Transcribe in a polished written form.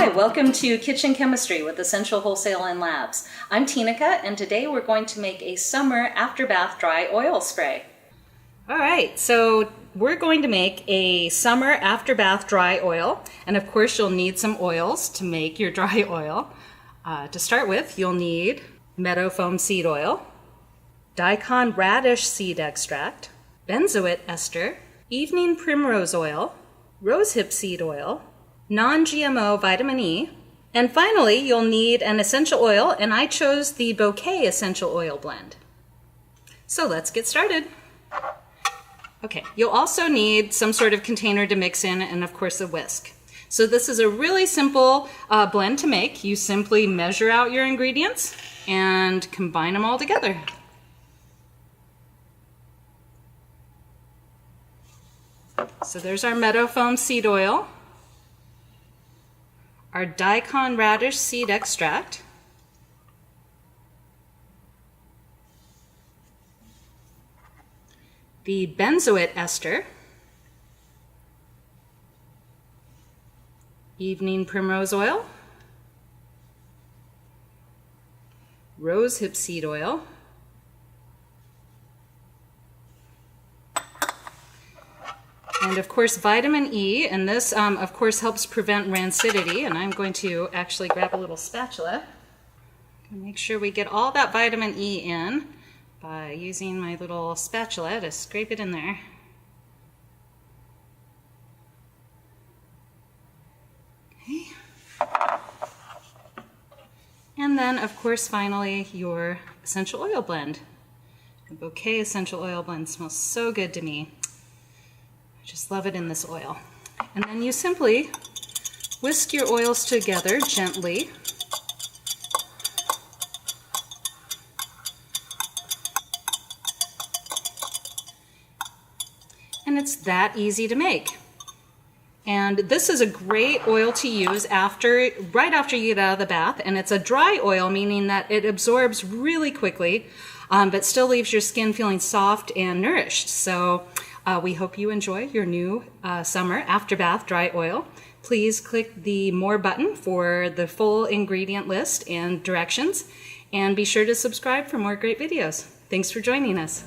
Hi, welcome to Kitchen Chemistry with Essential Wholesale and Labs. I'm Tinica, and today we're going to make a summer after bath dry oil spray. All right, so we're going to make a summer after bath dry oil, and of course you'll need some oils to make your dry oil. To start with, you'll need meadow foam seed oil, daikon radish seed extract, benzoate ester, evening primrose oil, rosehip seed oil, non-GMO vitamin E, and finally you'll need an essential oil, and I chose the Bouquet essential oil blend. So let's get started. Okay, you'll also need some sort of container to mix in, and of course a whisk. So this is a really simple blend to make. You simply measure out your ingredients and combine them all together. So there's our meadow foam seed oil, our daikon radish seed extract, the benzoate ester, evening primrose oil, rosehip seed oil, and of course vitamin E, and this of course helps prevent rancidity, and I'm going to actually grab a little spatula and make sure we get all that vitamin E in by using my little spatula to scrape it in there. Okay. And then of course finally your essential oil blend. The Bouquet essential oil blend smells so good to me. I just love it in this oil. And then you simply whisk your oils together gently. And it's that easy to make. And this is a great oil to use right after you get out of the bath, and it's a dry oil, meaning that it absorbs really quickly, but still leaves your skin feeling soft and nourished. So we hope you enjoy your new summer after bath dry oil. Please click the More button for the full ingredient list and directions, and be sure to subscribe for more great videos. Thanks for joining us.